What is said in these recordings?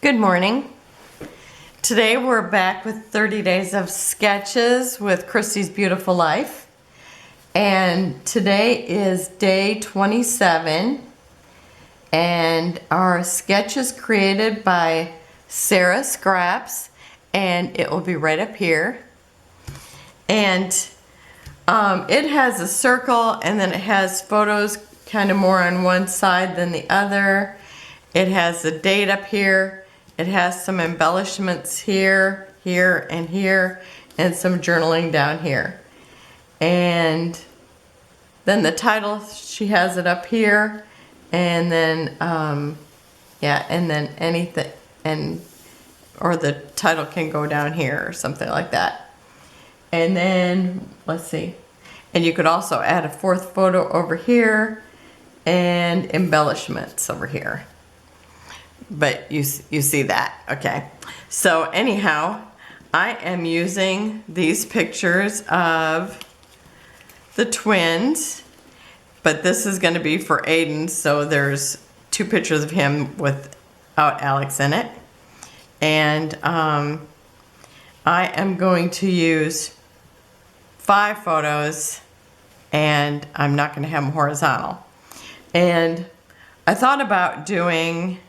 Good morning. Today we're back with 30 days of sketches with Christy's Beautiful Life. And today is day 27. And our sketch is created by Sara Scraps. And it will be right up here. And it has a circle, and then it has photos kind of more on one side than the other. It has the date up here. It has some embellishments here, here, and some journaling down here. And then the title, she has it up here, and then, and then anything, or the title can go down here or something like that. And then, let's see, and you could also add a fourth photo over here and embellishments over here. But you see that, okay. So anyhow, I am using these pictures of the twins, but this is going to be for Aiden, so there's two pictures of him without Alex in it. And I am going to use 5 photos, and I'm not going to have them horizontal. And I thought about doing,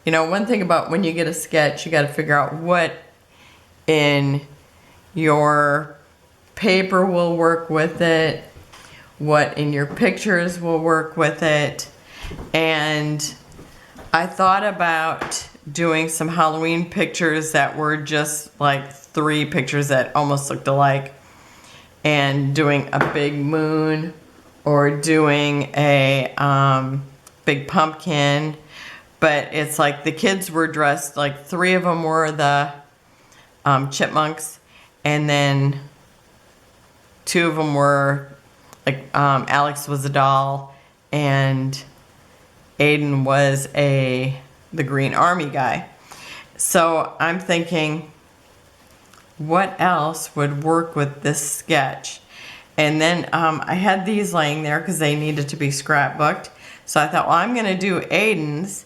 you know, one thing about when you get a sketch, you got to figure out what in your paper will work with it, what in your pictures will work with it. And I thought about doing some Halloween pictures that were just like 3 pictures that almost looked alike, and doing a big moon, or doing a big pumpkin. But it's like the kids were dressed, like 3 of them were the chipmunks, and then 2 of them were, like Alex was a doll, and Aiden was the Green Army guy. So I'm thinking, what else would work with this sketch? And then I had these laying there because they needed to be scrapbooked. So I thought, well, I'm going to do Aiden's.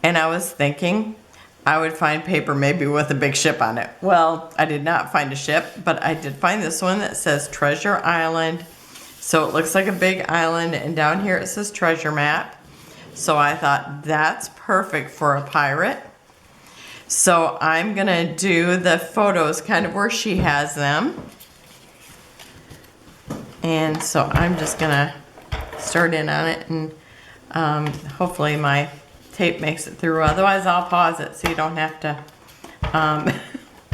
And I was thinking I would find paper maybe with a big ship on it. Well, I did not find a ship, but I did find this one that says Treasure Island. So it looks like a big island, and down here it says Treasure Map. So I thought that's perfect for a pirate. So I'm going to do the photos kind of where she has them. And so I'm just going to start in on it, and hopefully my tape makes it through. Otherwise, I'll pause it so you don't have to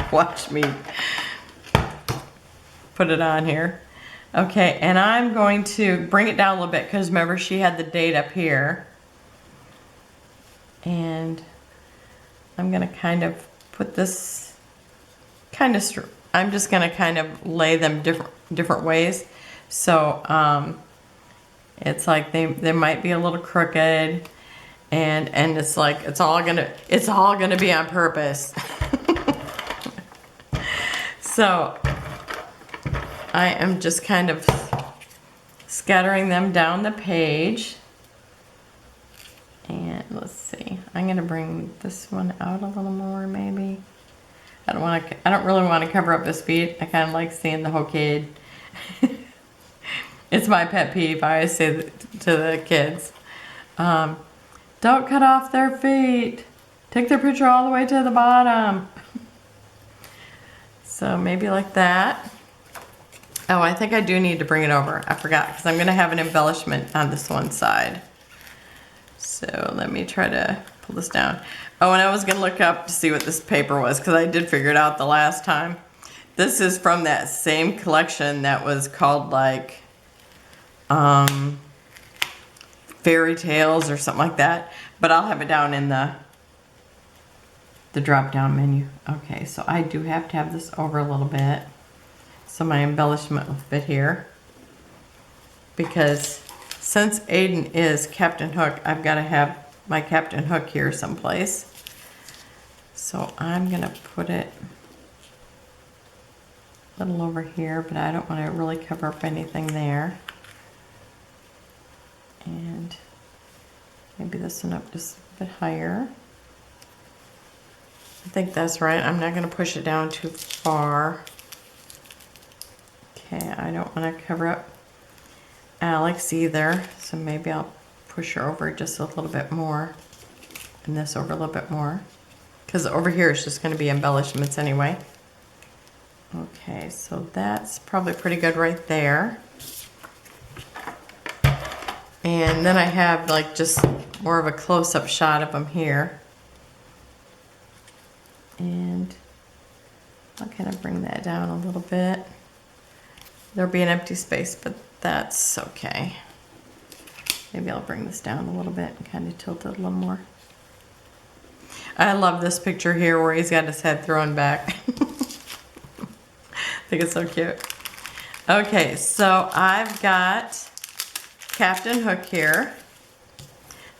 watch me put it on here. Okay, and I'm going to bring it down a little bit because remember she had the date up here. And I'm going to kind of put this I'm just going to kind of lay them different ways. So it's like they might be a little crooked. And it's like it's all gonna be on purpose. So I am just kind of scattering them down the page. And let's see, I'm gonna bring this one out a little more maybe. I don't really want to cover up this feet. I kind of like seeing the whole kid. It's my pet peeve. I always say to the kids, don't cut off their feet. Take their picture all the way to the bottom. So maybe like that. Oh, I think I do need to bring it over. I forgot, because I'm going to have an embellishment on this one side. So let me try to pull this down. Oh, and I was going to look up to see what this paper was, because I did figure it out the last time. This is from that same collection that was called like Fairy Tales or something like that, but I'll have it down in the drop down menu. Okay, so I do have to have this over a little bit so my embellishment will fit here, because since Aiden is Captain Hook, I've got to have my Captain Hook here someplace. So I'm gonna put it a little over here, but I don't want to really cover up anything there. And maybe this one up just a bit higher. think that's right. I'm not going to push it down too far. Okay, I don't want to cover up Alex either, so maybe I'll push her over just a little bit more, and this over a little bit more, because over here is just going to be embellishments anyway. Okay, so that's probably pretty good right there. And then I have like just more of a close-up shot of them here. And I'll kind of bring that down a little bit. There'll be an empty space, but that's okay. Maybe I'll bring this down a little bit and kind of tilt it a little more. I love this picture here where he's got his head thrown back. I think it's so cute. Okay, so I've got Captain Hook here.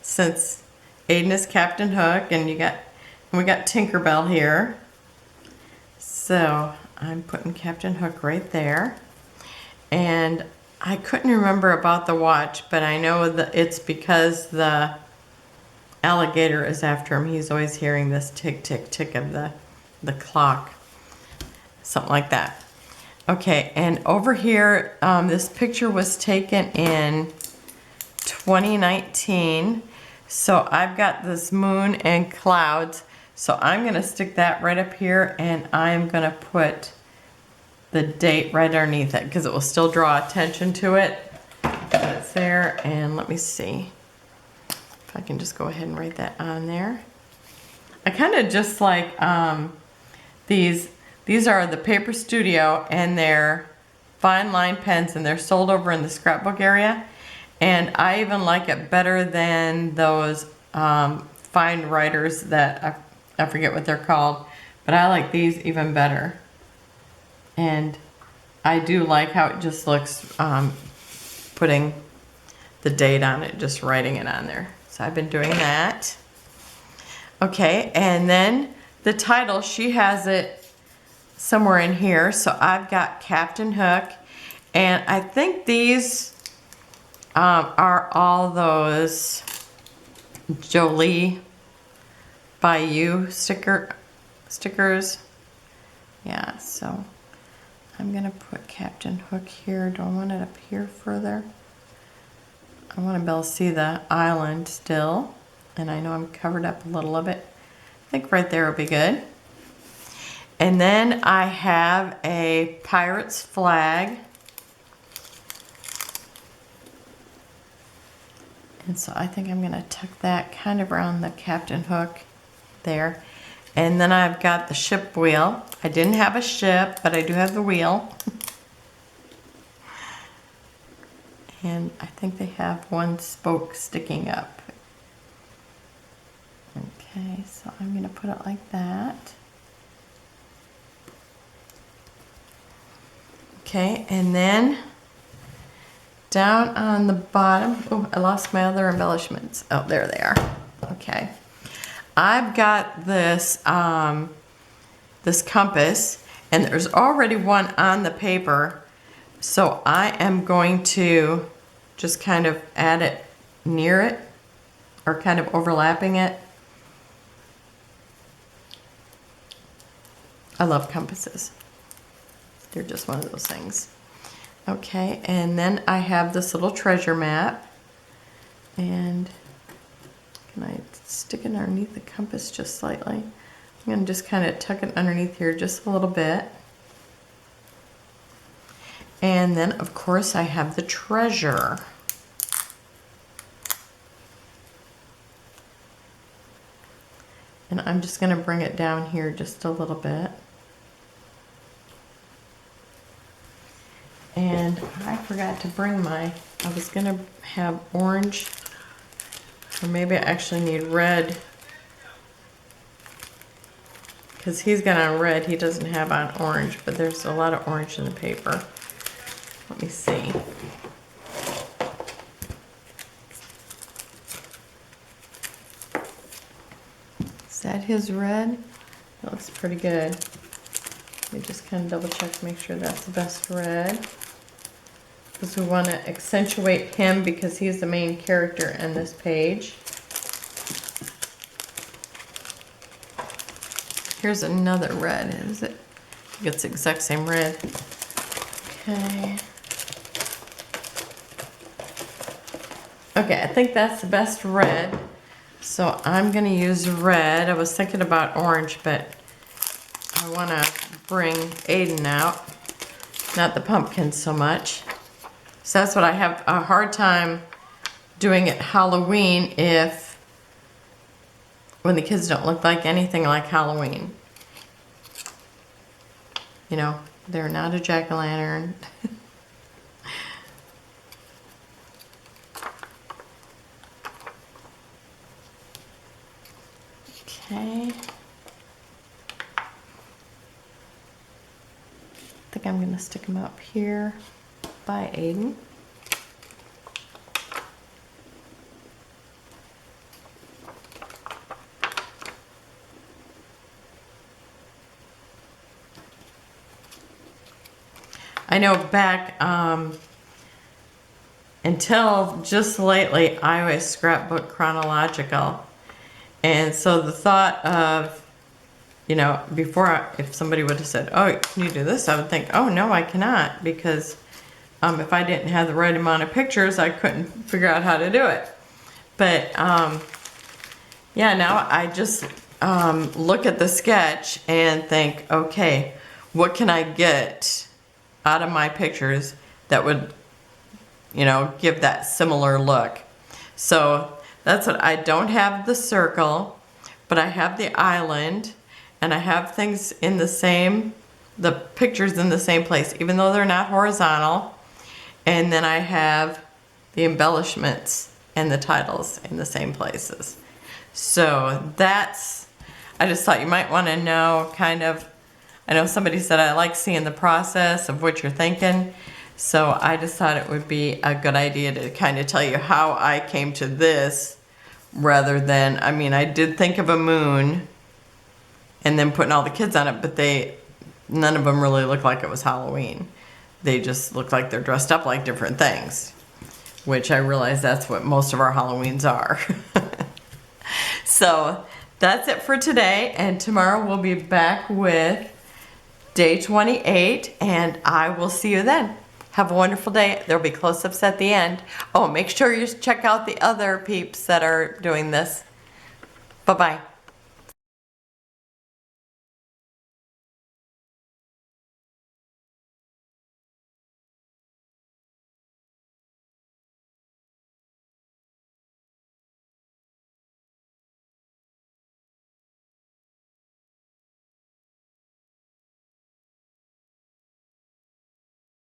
Since Aiden is Captain Hook, and we got Tinkerbell here. So I'm putting Captain Hook right there. And I couldn't remember about the watch, but I know that it's because the alligator is after him. He's always hearing this tick, tick, tick of the clock. Something like that. Okay, and over here, this picture was taken in 2019. So I've got this moon and clouds. So I'm going to stick that right up here, and I'm going to put the date right underneath it because it will still draw attention to it. That's there, and let me see if I can just go ahead and write that on there. I kind of just like these are the Paper Studio, and they're fine line pens, and they're sold over in the scrapbook area. And I even like it better than those fine writers that I forget what they're called, but I like these even better. And I do like how it just looks, putting the date on it, just writing it on there. So I've been doing that. Okay, and then the title, she has it somewhere in here. So I've got Captain Hook, and I think these are all those Jolee by You stickers. Yeah, so I'm gonna put Captain Hook here. Do I want it up here further? I want to be able to see the island still, and I know I'm covered up a little of it. I think right there will be good. And then I have a pirate's flag. And so I think I'm going to tuck that kind of around the Captain Hook there. And then I've got the ship wheel. I didn't have a ship, but I do have the wheel. And I think they have one spoke sticking up. Okay, so I'm going to put it like that. Okay, and then down on the bottom, oh, I lost my other embellishments. Oh, there they are. Okay. I've got this, this compass, and there's already one on the paper. So I am going to just kind of add it near it, or kind of overlapping it. I love compasses. They're just one of those things. Okay, and then I have this little treasure map, and can I stick it underneath the compass just slightly? I'm going to just kind of tuck it underneath here just a little bit. And then, of course, I have the treasure. And I'm just going to bring it down here just a little bit. And I forgot to bring I was going to have orange, or maybe I actually need red, because he's got on red, he doesn't have on orange, but there's a lot of orange in the paper. Let me see. Is that his red? That looks pretty good. Let me just kind of double check to make sure that's the best red. Because we want to accentuate him because he's the main character in this page. Here's another red, is it? I think it's the exact same red. Okay. Okay, I think that's the best red. So I'm gonna use red. I was thinking about orange, but I wanna bring Aiden out, not the pumpkin so much. So that's what I have a hard time doing at Halloween when the kids don't look like anything like Halloween. You know, they're not a jack-o'-lantern. Okay. I think I'm gonna stick them up here by Aiden. I know back until just lately I always scrapbook chronological, and so the thought of, you know, before if somebody would have said, oh, can you do this, I would think, oh no, I cannot, because if I didn't have the right amount of pictures I couldn't figure out how to do it. But yeah, now I just look at the sketch and think, okay, what can I get out of my pictures that would, you know, give that similar look. So that's what I don't have, the circle, but I have the island, and I have things in the pictures in the same place, even though they're not horizontal. And then I have the embellishments and the titles in the same places. So that's, I just thought you might want to know kind of, I know somebody said I like seeing the process of what you're thinking, so I just thought it would be a good idea to kind of tell you how I came to this, rather than, I mean, I did think of a moon and then putting all the kids on it, but none of them really looked like it was Halloween. They just look like they're dressed up like different things, which I realize that's what most of our Halloweens are. So that's it for today, and tomorrow we'll be back with day 28, and I will see you then. Have a wonderful day. There'll be close-ups at the end. Oh, make sure you check out the other peeps that are doing this. Bye-bye.